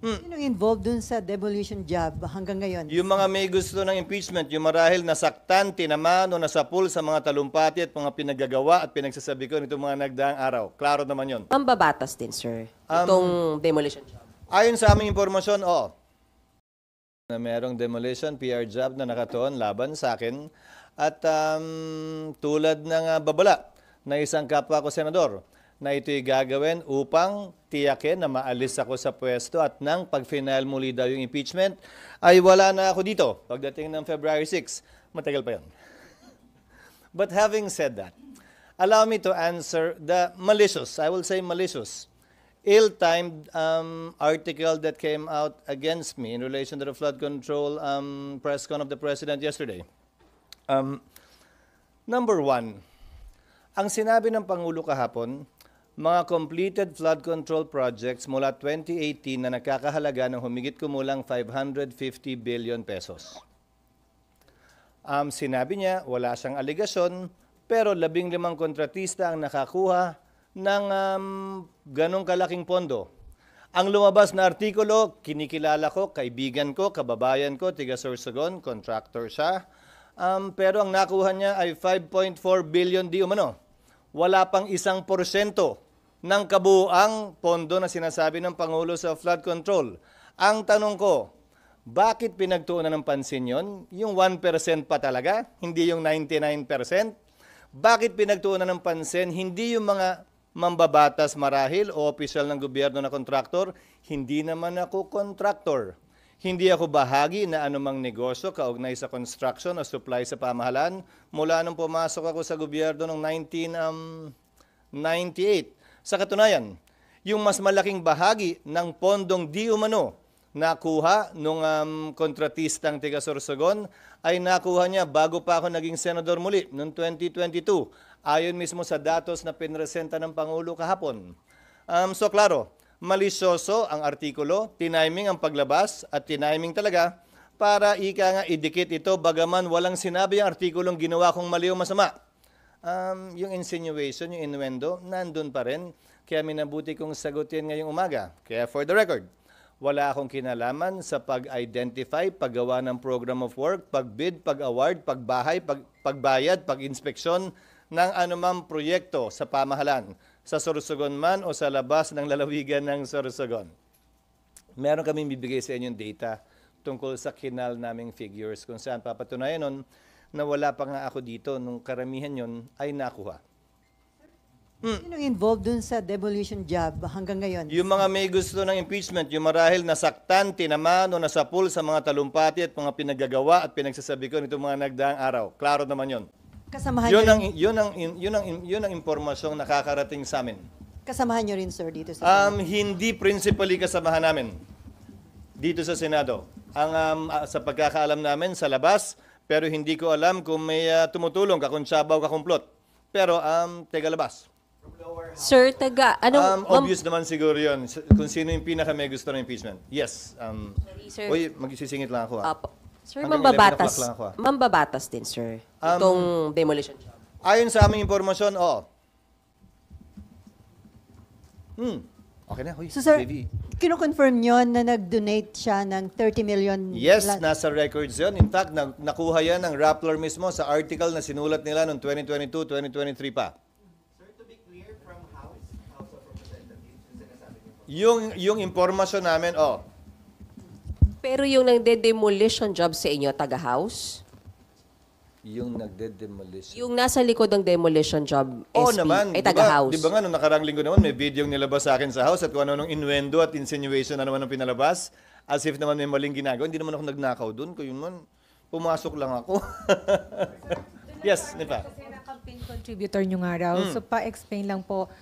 Sino involved dun sa demolition job hanggang ngayon? Yung mga may gusto ng impeachment, yung marahil nasaktan, tinamaan o nasapul sa mga talumpati at mga pinaggagawa at pinagsasabi ko nitong mga nagdaang araw. Klaro naman yon. Mambabatas din, sir, itong demolition job. Ayon sa aming impormasyon, na merong demolition PR job na nakatuon laban sa akin at tulad ng babala na isang kapwa ko senador na ito'y gagawin upang tiyakin na maalis ako sa pwesto at nang pag-final muli daw yung impeachment ay wala na ako dito pagdating ng February 6. Matagal pa yun. But having said that, allow me to answer the malicious, I will say malicious, ill-timed article that came out against me in relation to the flood control press con of the President yesterday. Number one, ang sinabi ng Pangulo kahapon, mga completed flood control projects mula 2018 na nakakahalaga ng humigit kumulang 550 billion pesos. Sinabi niya, wala siyang aligasyon, pero 15 kontratista ang nakakuha ng ganong kalaking pondo. Ang lumabas na artikulo, kinikilala ko, kaibigan ko, kababayan ko, tiga Sorsogon, contractor siya. Pero ang nakuha niya ay 5.4 billion di umano. Wala pang 1% ng kabuuang pondo na sinasabi ng Pangulo sa flood control. Ang tanong ko, bakit pinagtuunan ng pansin yon? Yung 1% pa talaga, hindi yung 99%? Bakit pinagtuunan ng pansin, hindi yung mga mambabatas marahil o opisyal ng gobyerno na kontraktor? Hindi naman ako kontraktor. Hindi ako bahagi na anumang negosyo kaugnay sa construction o supply sa pamahalaan mula nung pumasok ako sa gobyerno noong 1998. Sa katunayan, yung mas malaking bahagi ng pondong di umano nakuha nung kontratistang tiga Sorsogon ay nakuha niya bago pa ako naging senador muli noong 2022. Ayon mismo sa datos na pinresenta ng Pangulo kahapon. So klaro, malisyoso ang artikulo, tiniming ang paglabas at tiniming talaga para ika nga idikit ito bagaman walang sinabi ang artikulong ginawa kong mali o masama. Yung insinuation, yung innuendo, nandun pa rin. Kaya minabuti kong sagutin ngayong umaga. Kaya for the record, wala akong kinalaman sa pag-identify, paggawa ng program of work, pag-bid, pag-award, pagbahay, pagbayad, pag-inspeksyon ng anumang proyekto sa pamahalan, sa Sorsogon man o sa labas ng lalawigan ng Sorsogon. Meron kaming bibigay sa inyong data tungkol sa kinal naming figures kung saan papatunayan nun na wala pa nga ako dito nung karamihan yon ay nakuha. Sino involved dun sa demolition job hanggang ngayon? Yung mga may gusto ng impeachment, yung marahil nasaktan, tinamaan o nasapul sa mga talumpati at mga pinaggagawa at pinagsasabi ko nitong mga nagdaang araw. Klaro naman yon. Kasamahan Yun ang impormasyong nakakarating sa amin. Kasamahan nyo rin, sir, dito sa Senado? Hindi principally kasamahan namin dito sa Senado. Sa pagkakaalam namin sa labas, pero hindi ko alam kung may tumutulong, kakuntsabaw, kakumplot. Pero tega labas. Sir, Obvious naman siguro yun kung sino yung pinaka may gusto ng impeachment. Yes. sir. Uy, magsisingit lang ako. Sir, Hanggang 11 o'clock lang ako, mambabatas din, sir, itong demolition job. Ayon sa aming impormasyon, Okay na, huy. So, sir, Baby. kino-confirm nyo na nag-donate siya ng 30 million? Yes, nasa records yun. In fact, nakuha yan ng Rappler mismo sa article na sinulat nila noong 2022, 2023 pa. Sir, to be clear, from House of Representatives, yung sinasabi niyo po. Yung impormasyon namin, Pero yung nagde-demolition job sa inyo, taga-house? yung nagde-demolition. Yung nasa likod ng demolition job, SP, naman. ay taga-house? Di ba nga, nung nakarang linggo naman, may video yung nilabas sa akin sa house at kung ano nung innuendo at insinuation na naman ang pinalabas. As if naman may maling ginagawa. Hindi naman ako nagnakaw doon. Kaya man, pumasok lang ako. Yes, Nipa. Kasi na-campaign contributor nyo nga raw. So, pa-explain lang po,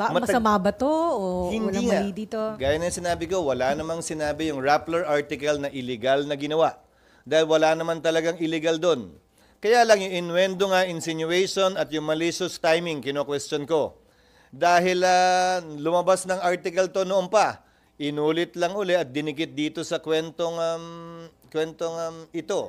masama ba to o Hindi walang nga. mali dito? Gaya na yung sinabi ko, wala namang sinabi yung Rappler article na illegal na ginawa. Dahil wala naman talagang illegal doon. Kaya lang yung innuendo nga, insinuation at yung malicious timing, kino-question ko. Dahil lumabas ng article to noon pa, inulit lang uli at dinikit dito sa kwentong ito.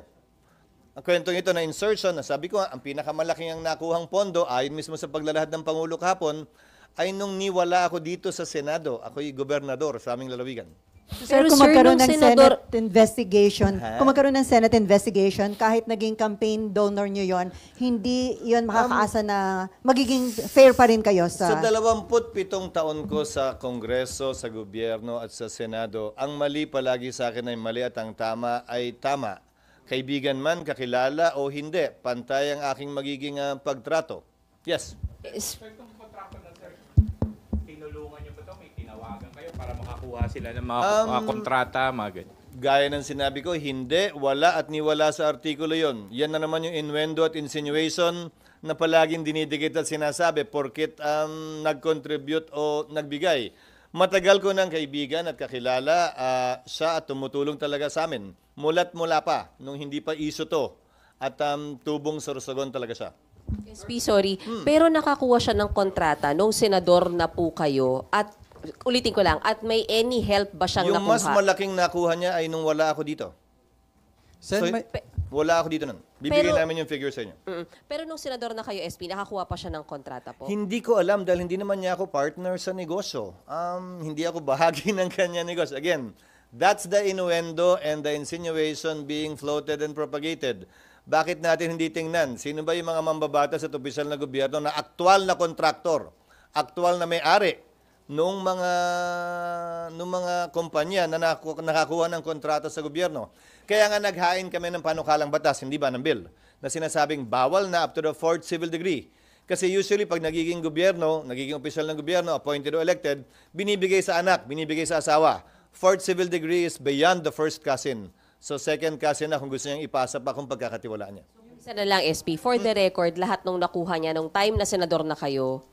Ang kwentong ito na insertion, na sabi ko, ang pinakamalaking ang nakuhang pondo, ayon mismo sa paglalahad ng Pangulo kahapon, ay nung niwala ako dito sa Senado, ako'y gobernador sa aming lalawigan. Sir, Pero kung sir, magkaroon nung ng senador- Senate investigation, Ha? kung magkaroon ng Senate investigation, kahit naging campaign donor nyo yon, hindi yon makakaasa na magiging fair pa rin kayo Sa sa... 27 taon ko sa Kongreso, sa gobyerno at sa Senado, ang mali palagi sa akin ay mali at ang tama ay tama. Kaibigan man, kakilala o hindi, pantay ang aking magiging pagtrato. Yes. Itong kontrako na sir, tinulungan niyo ba ito? May tinawagan kayo para makakuha sila ng mga kontrata, mga ganyan. Gaya ng sinabi ko, hindi, wala at niwala sa artikulo yon. Yan na naman yung innuendo at insinuation na palaging dinidikit at sinasabi porkit nag-contribute o nagbigay. Matagal ko ng kaibigan at kakilala siya at tumutulong talaga sa amin. Mula't mula pa, nung hindi pa iso to. At tubong Sorsogon talaga siya. SP, sorry. Pero nakakuha siya ng kontrata nung senador na po kayo at ulitin ko lang, at may any help ba siyang Yung nakuha? mas malaking nakuha niya ay nung wala ako dito. Sen, So, may- wala ako dito nun. Bibigyan Pero- namin yung figure sa inyo. Pero nung senador na kayo, SP, nakakuha pa siya ng kontrata po? Hindi ko alam dahil hindi naman niya ako partner sa negosyo. Hindi ako bahagi ng kanya negosyo. Again, that's the innuendo and the insinuation being floated and propagated. Bakit natin hindi tingnan? Sino ba yung mga mambabatas at opisyal na gobyerno na aktual na kontraktor, aktual na may-ari nung mga kumpanya na nakakuha ng kontrata sa gobyerno? Kaya nga naghain kami ng panukalang batas, hindi ba ng bill, na sinasabing bawal na up to the 4th civil degree. Kasi usually pag nagiging gobyerno, nagiging opisyal ng gobyerno, appointed or elected, binibigay sa anak, binibigay sa asawa. 4th civil degree is beyond the first cousin. So second cousin na kung gusto niyang ipasa pa kung pagkakatiwalaan niya. Isa na lang, SP. For the record, lahat nung nakuha niya nung time na senador na kayo,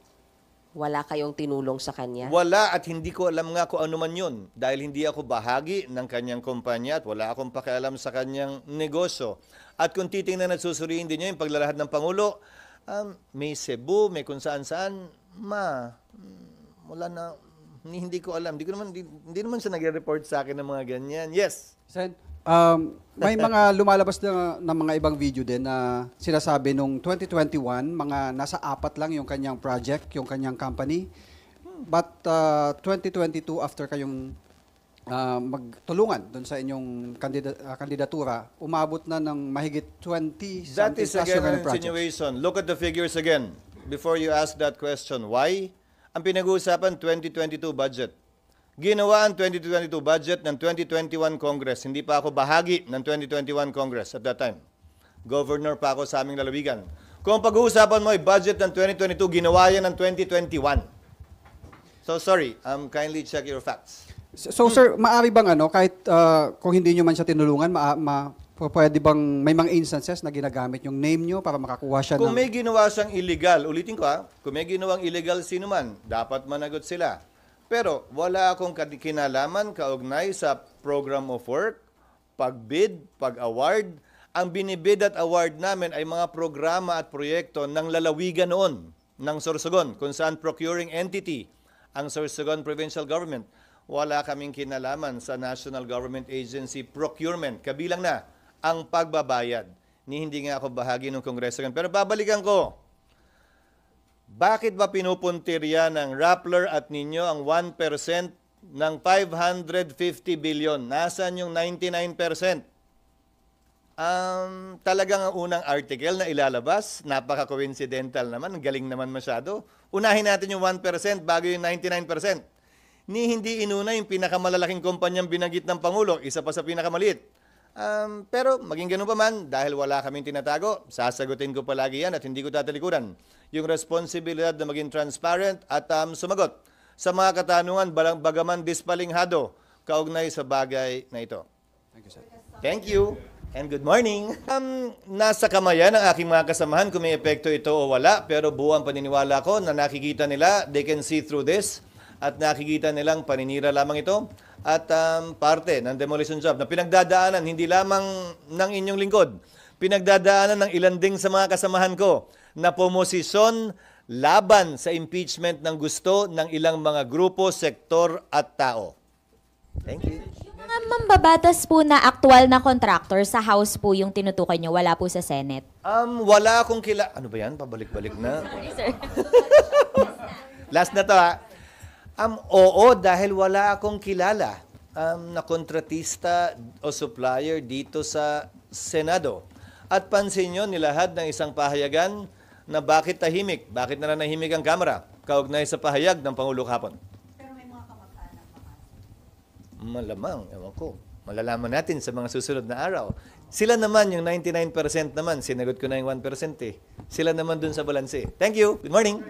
wala kayong tinulong sa kanya? Wala at hindi ko alam nga kung ano man yun dahil hindi ako bahagi ng kanyang kumpanya at wala akong pakialam sa kanyang negosyo. At kung titingnan at susuriin din niya yung paglalahad ng Pangulo, may Cebu, may kung saan-saan, wala na, hindi ko alam. Hindi naman siya nag-report sa akin ng mga ganyan. Yes. Sen, may mga lumalabas na mga ibang video din na sinasabi nung 2021, mga nasa 4 lang yung kanyang project, yung kanyang company. But 2022, after kayong magtulungan doon sa inyong kandidatura, umabot na ng mahigit 20 That something is plus again yung an kanyang projects. insinuation. Look at the figures again before you ask that question. Why? Ang pinag-uusapan 2022 budget. Ginawa ang 2022 budget ng 2021 Congress. Hindi pa ako bahagi ng 2021 Congress at that time. Governor pa ako sa aming lalawigan. Kung pag-uusapan mo ay budget ng 2022, ginawa yan ng 2021. So sorry, kindly check your facts. So sir, maaari bang kahit kung hindi nyo man siya tinulungan, pwede bang may mga instances na ginagamit yung name nyo para makakuha siya Kung ng... may ginawa siyang illegal, ulitin ko kung may ginawang illegal sino man, dapat managot sila. Pero wala akong kinalaman kaugnay sa program of work, pagbid, pag-award. Ang binibid at award namin ay mga programa at proyekto ng lalawigan noon, ng Sorsogon, kung saan procuring entity ang Sorsogon Provincial Government. Wala kaming kinalaman sa National Government Agency procurement, kabilang na ang pagbabayad. Hindi nga ako bahagi ng Kongreso. Pero babalikan ko. Bakit ba pinupuntirya ng Rappler at ninyo ang 1% ng 550 billion? Nasaan yung 99%? Talagang ang unang article na ilalabas, napaka-coincidental naman, galing naman masyado. Unahin natin yung 1% bago yung 99%. Hindi inuna yung pinakamalalaking kumpanyang binanggit ng Pangulo, isa pa sa pinakamaliit. Pero maging ganun pa man, dahil wala kaming tinatago, sasagutin ko palagi yan at hindi ko tatalikuran. Yung responsibilidad na maging transparent at sumagot sa mga katanungan bagaman dispalinghado kaugnay sa bagay na ito. Thank you, sir. Thank you and good morning. Nasa kamayan ng aking mga kasamahan kung may epekto ito o wala, pero buwang paniniwala ko na nakikita nila, they can see through this, at nakikita nilang paninira lamang ito at parte ng demolition job na pinagdadaanan hindi lamang ng inyong lingkod, pinagdadaanan ng ilan ding sa mga kasamahan ko na pumosisyon laban sa impeachment ng gusto ng ilang mga grupo, sektor at tao. Thank you. Mga mambabatas po na aktual na contractor sa House po yung tinutukoy nyo, wala po sa Senate. Wala akong Ano ba yan? Pabalik-balik na. Last na to Oo, dahil wala akong kilala. na kontratista o supplier dito sa Senado. At pansin nyo, nilahad ng isang pahayagan na bakit tahimik, bakit nananahimik ang Kamara, kaugnay sa pahayag ng Pangulo kahapon. Pero may mga kamag-anak Malamang, ewan ko. Malalaman natin sa mga susunod na araw. Sila naman, yung 99% naman, sinagot ko na yung 1% eh. Sila naman dun sa balanse. Thank you. Good morning.